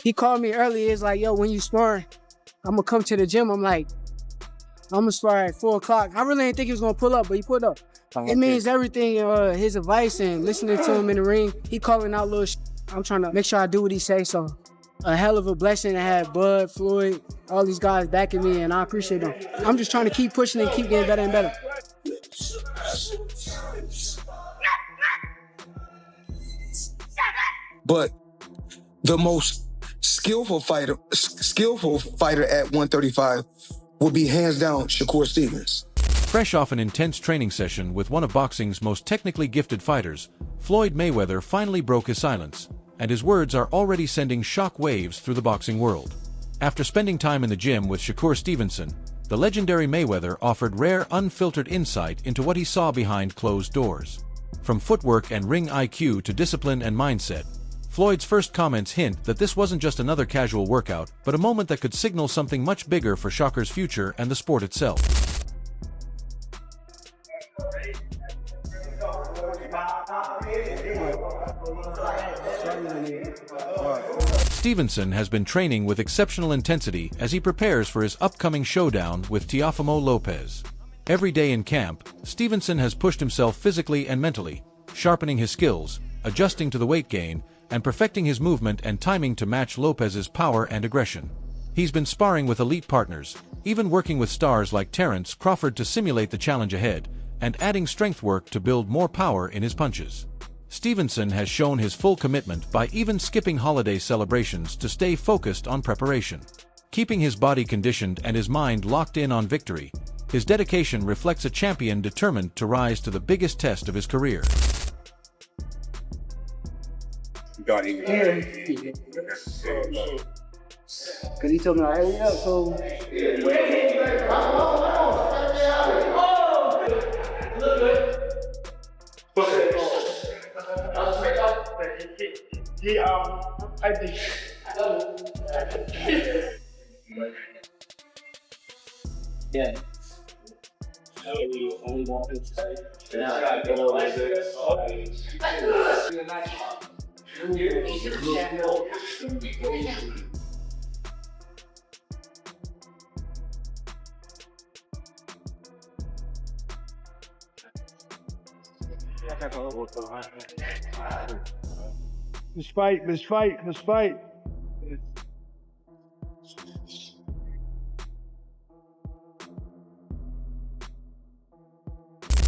He called me early. It's like, yo, when you sparring, I'm gonna come to the gym. I'm like, I'm gonna spar at 4 o'clock. I really didn't think he was gonna pull up, but he pulled up. It means everything, his advice and listening to him in the ring. He calling out little I'm trying to make sure I do what he say, so a hell of a blessing to have Bud, Floyd, all these guys backing me, and I appreciate them. I'm just trying to keep pushing and keep getting better and better. But the most skillful fighter at 135 would be hands down Shakur Stevens. Fresh off an intense training session with one of boxing's most technically gifted fighters, Floyd Mayweather finally broke his silence, and his words are already sending shock waves through the boxing world. After spending time in the gym with Shakur Stevenson, the legendary Mayweather offered rare, unfiltered insight into what he saw behind closed doors. From footwork and ring IQ to discipline and mindset, Floyd's first comments hint that this wasn't just another casual workout, but a moment that could signal something much bigger for Shakur's future and the sport itself. Stevenson has been training with exceptional intensity as he prepares for his upcoming showdown with Teofimo Lopez. Every day in camp, Stevenson has pushed himself physically and mentally, sharpening his skills, adjusting to the weight gain, and perfecting his movement and timing to match Lopez's power and aggression. He's been sparring with elite partners, even working with stars like Terence Crawford to simulate the challenge ahead, and adding strength work to build more power in his punches. Stevenson has shown his full commitment by even skipping holiday celebrations to stay focused on preparation. Keeping his body conditioned and his mind locked in on victory, his dedication reflects a champion determined to rise to the biggest test of his career. Cause he told me, hurry up, so. I think. Yeah. Only one thing to say. Let's fight.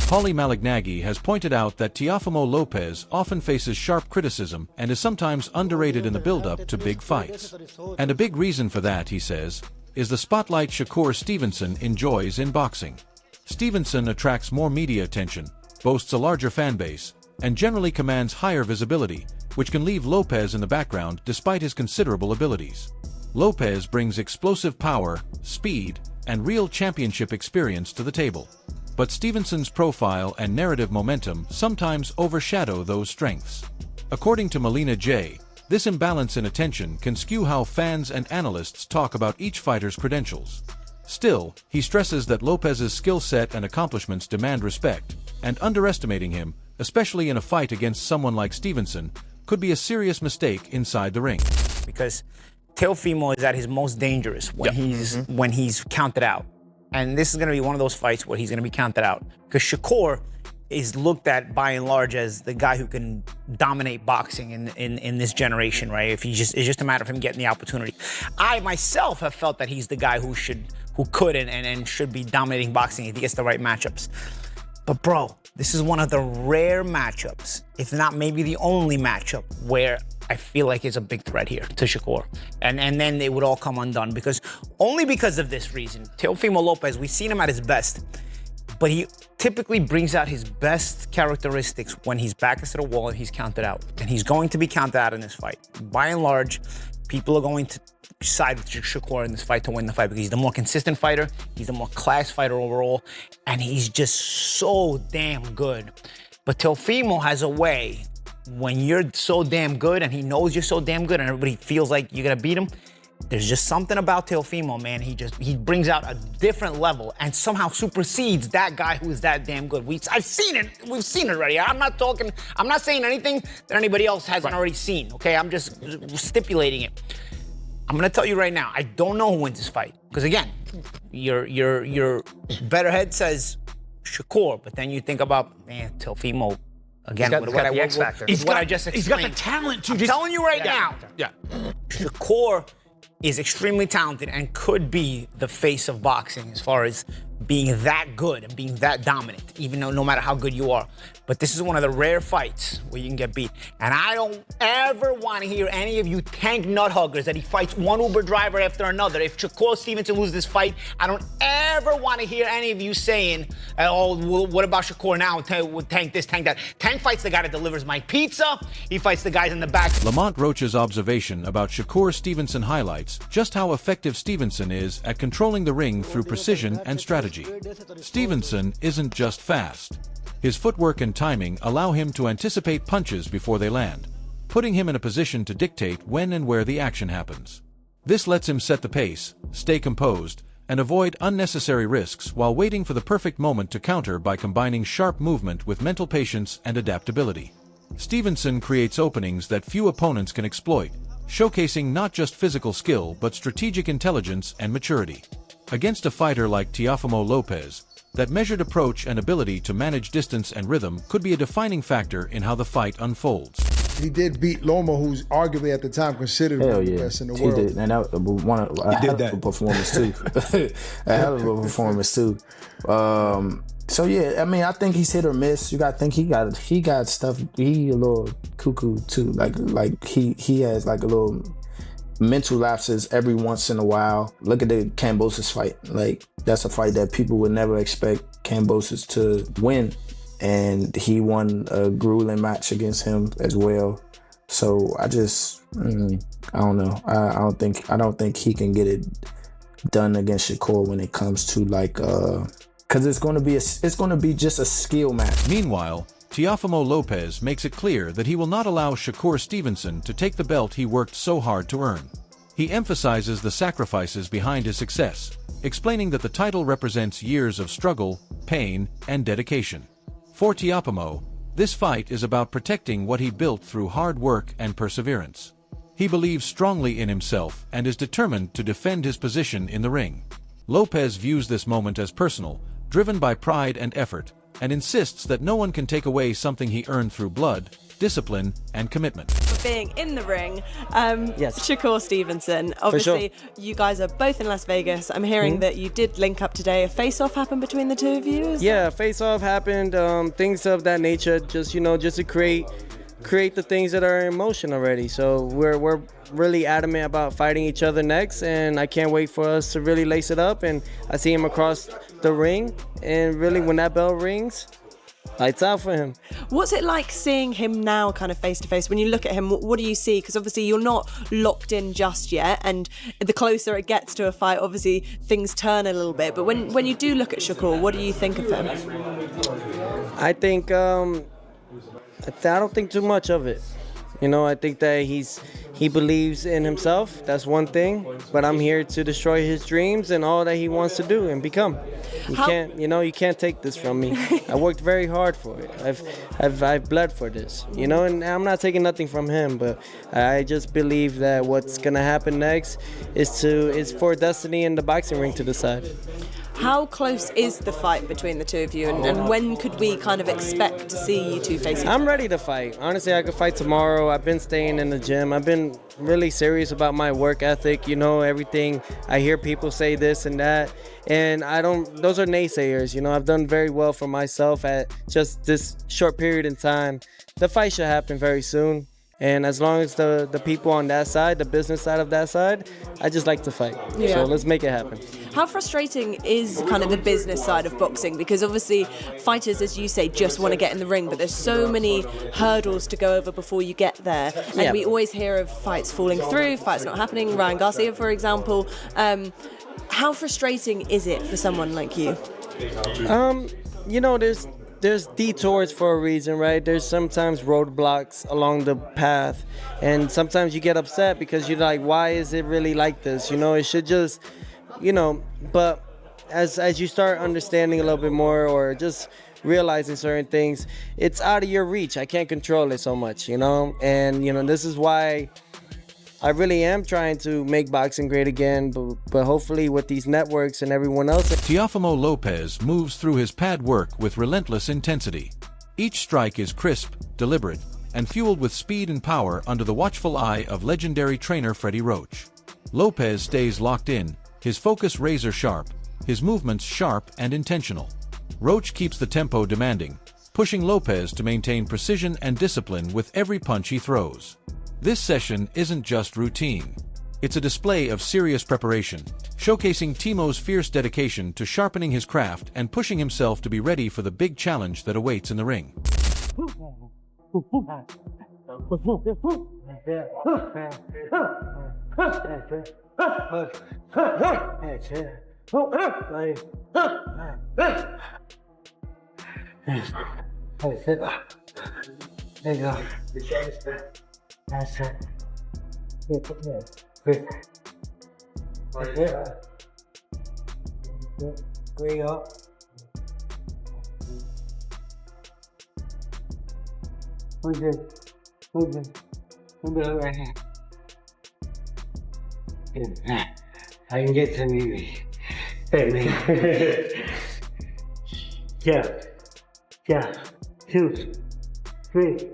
Paulie Malignaggi has pointed out that Teofimo Lopez often faces sharp criticism and is sometimes underrated in the build-up to big fights. And a big reason for that, he says, is the spotlight Shakur Stevenson enjoys in boxing. Stevenson attracts more media attention, boasts a larger fan base, and generally commands higher visibility, which can leave Lopez in the background despite his considerable abilities. Lopez brings explosive power, speed, and real championship experience to the table. But Stevenson's profile and narrative momentum sometimes overshadow those strengths. According to Melina J., this imbalance in attention can skew how fans and analysts talk about each fighter's credentials. Still, he stresses that Lopez's skill set and accomplishments demand respect, and underestimating him, especially in a fight against someone like Stevenson, could be a serious mistake inside the ring. Because Teofimo is at his most dangerous when he's counted out. And this is going to be one of those fights where he's going to be counted out. Because Shakur is looked at by and large as the guy who can dominate boxing in this generation, right? It's just a matter of him getting the opportunity. I myself have felt that he's the guy who could and should be dominating boxing if he gets the right matchups. But bro, this is one of the rare matchups, if not maybe the only matchup, where I feel like it's a big threat here to Shakur. And then it would all come undone only because of this reason. Teofimo Lopez, we've seen him at his best, but he typically brings out his best characteristics when he's back against the wall and he's counted out. And he's going to be counted out in this fight. By and large, people are going to side with Shakur in this fight to win the fight because he's the more consistent fighter, he's the more class fighter overall, and he's just so damn good. But Teofimo has a way, when you're so damn good and he knows you're so damn good and everybody feels like you're gonna beat him, there's just something about Teofimo, man. He brings out a different level and somehow supersedes that guy who is that damn good. I've seen it. We've seen it already. I'm not saying anything that anybody else hasn't already seen, okay? I'm just stipulating it. I'm gonna tell you right now, I don't know who wins this fight. Because again, your better head says Shakur, but then you think about, man, Teofimo. Again, he's got the X factor. What I just explained. He's got the talent to I'm just... telling you right now. Yeah. Shakur is extremely talented and could be the face of boxing as far as being that good and being that dominant, even though no matter how good you are. But this is one of the rare fights where you can get beat. And I don't ever want to hear any of you tank nut huggers that he fights one Uber driver after another. If Shakur Stevenson loses this fight, I don't ever want to hear any of you saying, oh, well, what about Shakur now? Tank this, tank that. Tank fights the guy that delivers my pizza. He fights the guys in the back. Lamont Roach's observation about Shakur Stevenson highlights just how effective Stevenson is at controlling the ring through precision and strategy. Stevenson isn't just fast. His footwork and timing allow him to anticipate punches before they land, putting him in a position to dictate when and where the action happens. This lets him set the pace, stay composed, and avoid unnecessary risks while waiting for the perfect moment to counter by combining sharp movement with mental patience and adaptability. Stevenson creates openings that few opponents can exploit, showcasing not just physical skill but strategic intelligence and maturity. Against a fighter like Teofimo Lopez, that measured approach and ability to manage distance and rhythm could be a defining factor in how the fight unfolds. He did beat Loma, who's arguably at the time considered one of the best in the world. He did, and that was a hell of a performance too. A hell of a performance too. So yeah, I mean, I think he's hit or miss. You got to think he got stuff. He a little cuckoo too. Like he has like a little mental lapses every once in a while. Look at the Kambosos fight. Like, that's a fight that people would never expect Kambosos to win. And he won a grueling match against him as well. So I just, I don't know. I don't think he can get it done against Shakur when it comes to like, cause it's gonna be just a skill match. Meanwhile, Teofimo Lopez makes it clear that he will not allow Shakur Stevenson to take the belt he worked so hard to earn. He emphasizes the sacrifices behind his success, explaining that the title represents years of struggle, pain, and dedication. For Teofimo, this fight is about protecting what he built through hard work and perseverance. He believes strongly in himself and is determined to defend his position in the ring. Lopez views this moment as personal, driven by pride and effort, and insists that no one can take away something he earned through blood, discipline, and commitment. For being in the ring, yes. Shakur Stevenson, obviously you guys are both in Las Vegas. I'm hearing that you did link up today. A face-off happened between the two of you? Face-off happened, things of that nature, just to create the things that are in motion already. So we're really adamant about fighting each other next, and I can't wait for us to really lace it up. And I see him across the ring, and really when that bell rings, lights out for him. What's it like seeing him now kind of face to face? When you look at him, what do you see? Because obviously you're not locked in just yet, and the closer it gets to a fight, obviously things turn a little bit. But when you do look at Shakur, what do you think of him? I think I don't think too much of it. I think that he believes in himself. That's one thing. But I'm here to destroy his dreams and all that he wants to do and become. You can't take this from me. I worked very hard for it. I've bled for this. And I'm not taking nothing from him. But I just believe that what's gonna happen next is for destiny in the boxing ring to decide. How close is the fight between the two of you, and when could we kind of expect to see you two facing? I'm ready to fight. Honestly, I could fight tomorrow. I've been staying in the gym. I've been really serious about my work ethic. Everything. I hear people say this and that, and those are naysayers. I've done very well for myself at just this short period in time. The fight should happen very soon. And as long as the people on that side, the business side of that side, I just like to fight. Yeah. So let's make it happen. How frustrating is kind of the business side of boxing? Because obviously fighters, as you say, just want to get in the ring, but there's so many hurdles to go over before you get there. And we always hear of fights falling through, fights not happening. Ryan Garcia, for example. How frustrating is it for someone like you? There's detours for a reason, right? There's sometimes roadblocks along the path, and sometimes you get upset because you're like, why is it really like this? It should just, but as you start understanding a little bit more or just realizing certain things, it's out of your reach. I can't control it so much, and this is why I really am trying to make boxing great again, but hopefully with these networks and everyone else. Teofimo Lopez moves through his pad work with relentless intensity. Each strike is crisp, deliberate, and fueled with speed and power under the watchful eye of legendary trainer Freddie Roach. Lopez stays locked in, his focus razor sharp, his movements sharp and intentional. Roach keeps the tempo demanding, pushing Lopez to maintain precision and discipline with every punch he throws. This session isn't just routine. It's a display of serious preparation, showcasing Timo's fierce dedication to sharpening his craft and pushing himself to be ready for the big challenge that awaits in the ring. That's it. There you go. That's it. Good. That's it. There you go. Who's it? Who's it? Who's it right here? I can get some easy. Hey, man. Yeah. 2, 3,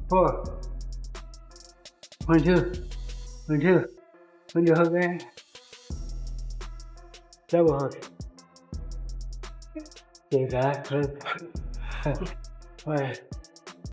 4. 1, 2. 1, 2. 1, 2 hook there. Double hook. Take that, flip. 1,